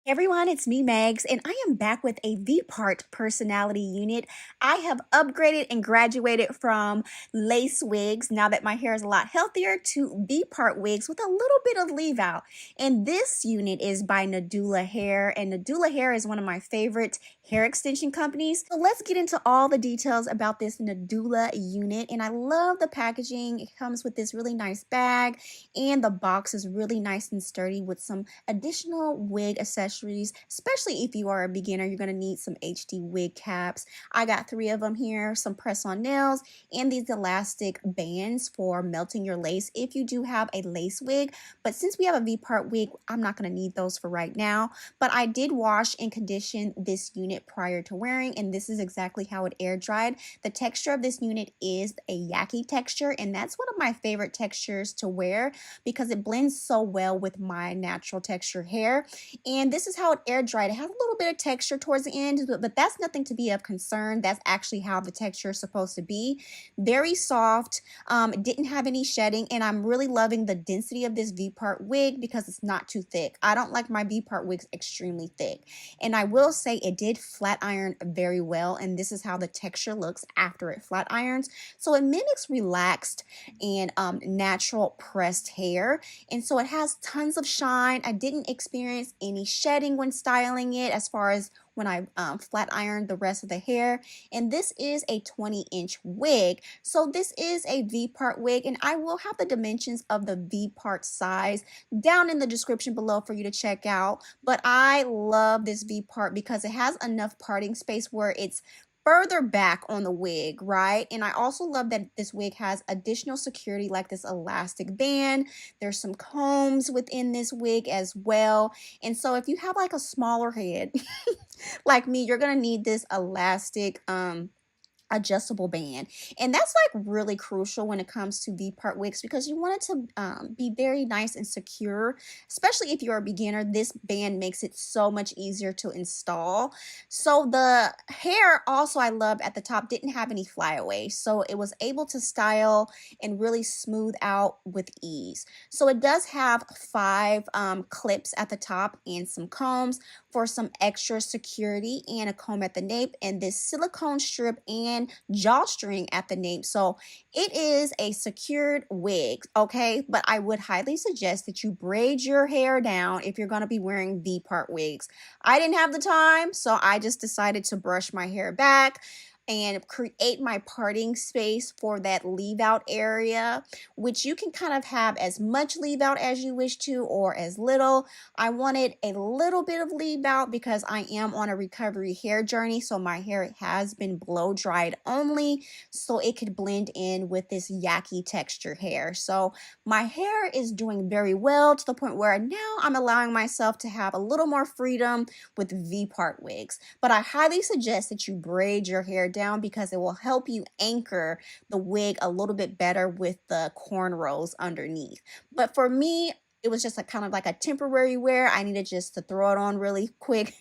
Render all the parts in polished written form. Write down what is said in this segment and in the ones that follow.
Everyone, it's me, Megs, and I am back with a V-part personality unit. I have upgraded and graduated from lace wigs now that my hair is a lot healthier to V-part wigs with a little bit of leave out. And this unit is by Nadulahair, and Nadulahair is one of my favorite hair extension companies. So let's get into all the details about this Nadula unit. And I love the packaging. It comes with this really nice bag, and the box is really nice and sturdy with some additional wig accessories, especially if you are a beginner. You're going to need some HD wig caps. I got 3 of them here, some press-on nails, and these elastic bands for melting your lace if you do have a lace wig. But since we have a V-part wig, I'm not going to need those for right now. But I did wash and condition this unit prior to wearing, and this is exactly how it air dried. The texture of this unit is a Yaki texture, and that's one of my favorite textures to wear because it blends so well with my natural texture hair. And this is how it air dried. It has a little bit of texture towards the end, but that's nothing to be of concern. That's actually how the texture is supposed to be. Very soft, didn't have any shedding, and I'm really loving the density of this V-part wig because it's not too thick. I don't like my V-part wigs extremely thick. And I will say it did flat iron very well, and this is how the texture looks after it flat irons. So it mimics relaxed and natural pressed hair, and so it has tons of shine. I didn't experience any shedding when styling it as far as when I flat ironed the rest of the hair. And this is a 20-inch wig, so this is a V-part wig, and I will have the dimensions of the V-part size down in the description below for you to check out. But I love this V-part because it has enough parting space where it's further back on the wig, right? And I also love that this wig has additional security like this elastic band. There's some combs within this wig as well. And so if you have like a smaller head like me, you're gonna need this elastic adjustable band, and that's like really crucial when it comes to V-part wigs because you want it to be very nice and secure, especially if you're a beginner. This band makes it so much easier to install. So the hair also, I love at the top, didn't have any flyaways, so it was able to style and really smooth out with ease. So it does have 5 clips at the top and some combs for some extra security, and a comb at the nape, and this silicone strip and drawstring at the nape. So it is a secured wig, okay? But I would highly suggest that you braid your hair down if you're going to be wearing V-part wigs. I didn't have the time, so I just decided to brush my hair back and create my parting space for that leave out area, which you can kind of have as much leave out as you wish to or as little. I wanted a little bit of leave out because I am on a recovery hair journey, so my hair has been blow dried only so it could blend in with this Yaki texture hair. So my hair is doing very well to the point where now I'm allowing myself to have a little more freedom with V-part wigs. But I highly suggest that you braid your hair down because it will help you anchor the wig a little bit better with the cornrows underneath. But for me, it was just a kind of like a temporary wear. I needed just to throw it on really quick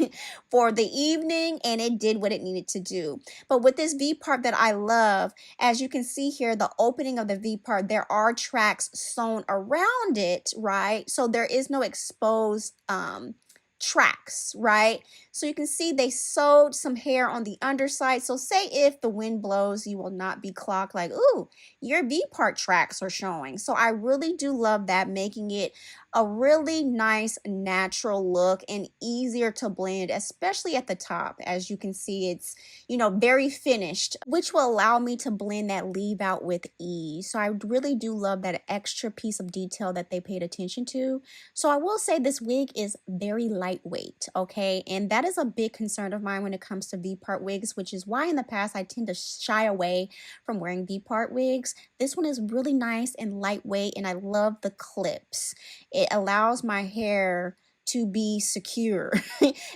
for the evening, and it did what it needed to do. But with this V-part that I love, as you can see here, the opening of the V-part, there are tracks sewn around it, right? So there is no exposed tracks, right? So you can see they sewed some hair on the underside. So say if the wind blows, you will not be clocked like, ooh, your V-part tracks are showing. So I really do love that, making it a really nice natural look and easier to blend, especially at the top. As you can see, it's, you know, very finished, which will allow me to blend that leave out with ease. So I really do love that extra piece of detail that they paid attention to. So I will say this wig is very lightweight, okay? And that is a big concern of mine when it comes to V-part wigs, which is why in the past I tend to shy away from wearing V-part wigs. This one is really nice and lightweight, and I love the clips. It allows my hair to be secure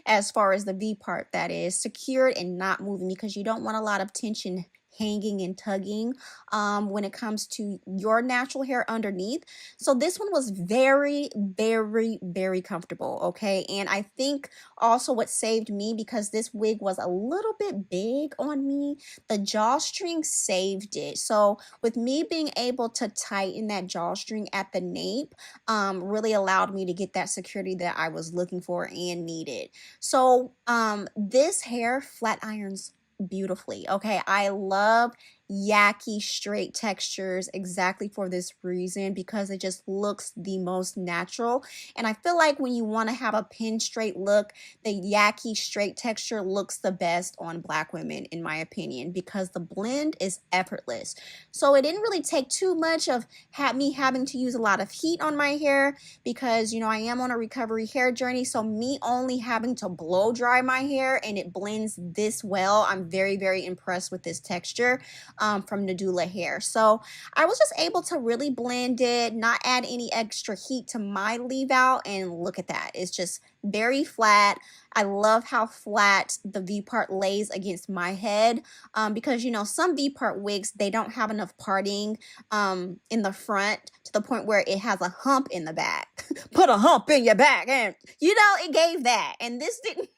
as far as the V-part, that is secured and not moving, because you don't want a lot of tension hanging and tugging when it comes to your natural hair underneath. So this one was very, very, very comfortable, okay? And I think also what saved me, because this wig was a little bit big on me, the drawstring saved it. So with me being able to tighten that drawstring at the nape, really allowed me to get that security that I was looking for and needed. So this hair flat irons beautifully. Okay, I love Yaki straight textures exactly for this reason, because it just looks the most natural. And I feel like when you want to have a pin straight look, the Yaki straight texture looks the best on Black women, in my opinion, because the blend is effortless. So it didn't really take too much of me having to use a lot of heat on my hair, because, you know, I am on a recovery hair journey. So me only having to blow dry my hair and it blends this well, I'm very, very impressed with this texture from Nadulahair. So I was just able to really blend it, not add any extra heat to my leave out, and look at that. It's just very flat. I love how flat the V part lays against my head, because, you know, some V part wigs, they don't have enough parting in the front to the point where it has a hump in the back. Put a hump in your back, and you know, it gave that, and this didn't.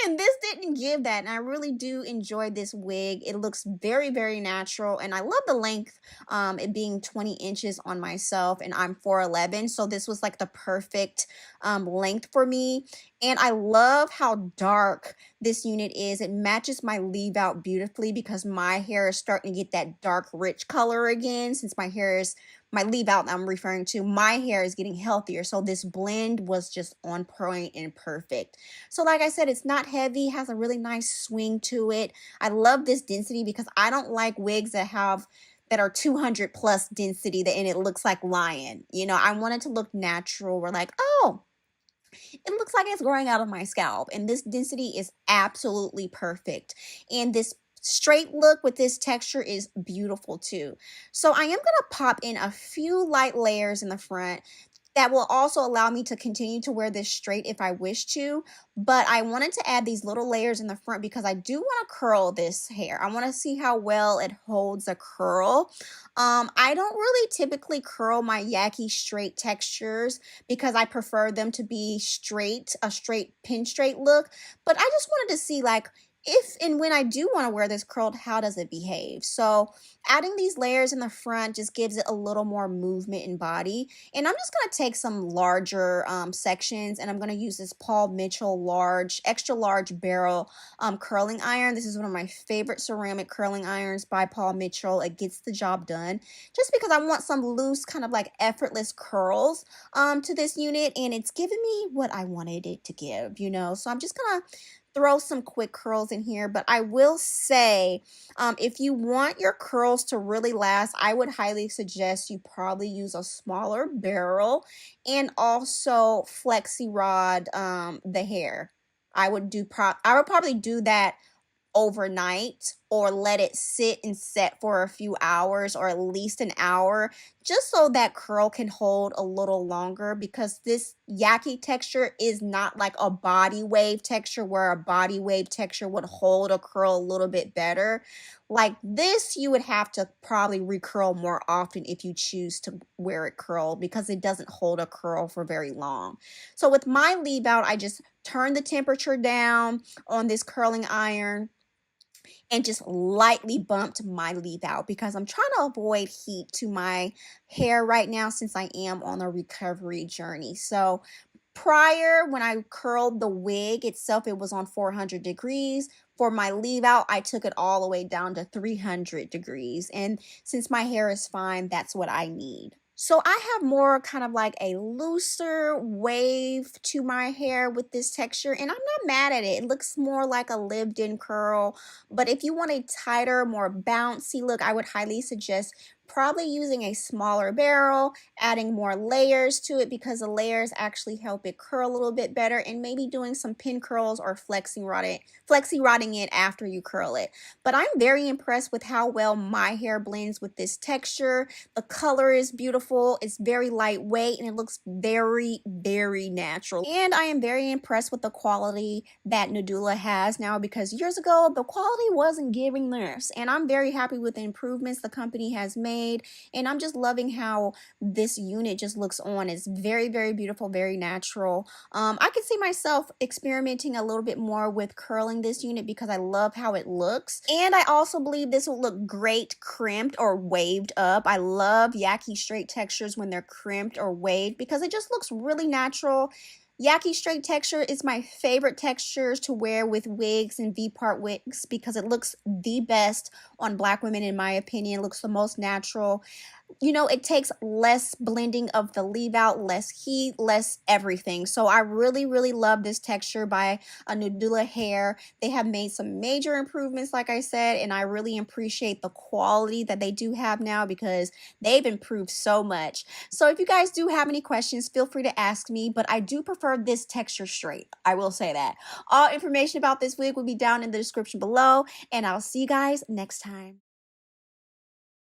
And this didn't give that. And I really do enjoy this wig. It looks very, very natural. And I love the length, it being 20 inches on myself. And I'm 4'11". So this was like the perfect length for me. And I love how dark this unit is. It matches my leave out beautifully, because my hair is starting to get that dark, rich color again, since my leave out I'm referring to, my hair is getting healthier. So this blend was just on point and perfect. So like I said, it's not heavy, has a really nice swing to it. I love this density, because I don't like wigs that are 200 plus density and it looks like lion. You know, I want it to look natural. We're like, oh, it looks like it's growing out of my scalp, and this density is absolutely perfect. And this straight look with this texture is beautiful too. So I am going to pop in a few light layers in the front that will also allow me to continue to wear this straight if I wish to. But I wanted to add these little layers in the front because I do want to curl this hair. I want to see how well it holds a curl. I don't really typically curl my Yaki straight textures because I prefer them to be straight, a straight pin straight look. But I just wanted to see, like, if and when I do want to wear this curled, how does it behave? So adding these layers in the front just gives it a little more movement in body. And I'm just going to take some larger sections, and I'm going to use this Paul Mitchell extra large barrel curling iron. This is one of my favorite ceramic curling irons by Paul Mitchell. It gets the job done just because I want some loose, kind of like effortless curls to this unit, and it's giving me what I wanted it to give, you know. So I'm just going to throw some quick curls in here. But I will say, if you want your curls to really last, I would highly suggest you probably use a smaller barrel and also flexi rod the hair. I would probably do that overnight, or let it sit and set for a few hours, or at least an hour, just so that curl can hold a little longer, because this Yaki texture is not like a body wave texture, where a body wave texture would hold a curl a little bit better. Like this, you would have to probably recurl more often if you choose to wear it curled, because it doesn't hold a curl for very long. So with my leave out, I just turn the temperature down on this curling iron and just lightly bumped my leave out, because I'm trying to avoid heat to my hair right now, since I am on a recovery journey. So prior, when I curled the wig itself, it was on 400 degrees. For my leave out, I took it all the way down to 300 degrees. And since my hair is fine, that's what I need. So I have more kind of like a looser wave to my hair with this texture, and I'm not mad at it. It looks more like a lived-in curl. But if you want a tighter, more bouncy look, I would highly suggest Probably using a smaller barrel, adding more layers to it because the layers actually help it curl a little bit better, and maybe doing some pin curls or flexi rotting it after you curl it. But I'm very impressed with how well my hair blends with this texture. The color is beautiful, it's very lightweight, and it looks very, very natural. And I am very impressed with the quality that Nadula has now, because years ago the quality wasn't giving this, and I'm very happy with the improvements the company has made, and I'm just loving how this unit just looks on. It's very, very beautiful, very natural. I can see myself experimenting a little bit more with curling this unit because I love how it looks, and I also believe this will look great crimped or waved up. I love Yaki straight textures when they're crimped or waved because it just looks really natural. Yaki straight texture is my favorite textures to wear with wigs and V-part wigs because it looks the best on Black women, in my opinion. It looks the most natural. You know, it takes less blending of the leave out, less heat, less everything. So I really, really love this texture by Nadulahair. They have made some major improvements, like I said, and I really appreciate the quality that they do have now because they've improved so much. So if you guys do have any questions, feel free to ask me, but I do prefer this texture straight. I will say that. All information about this wig will be down in the description below, and I'll see you guys next time.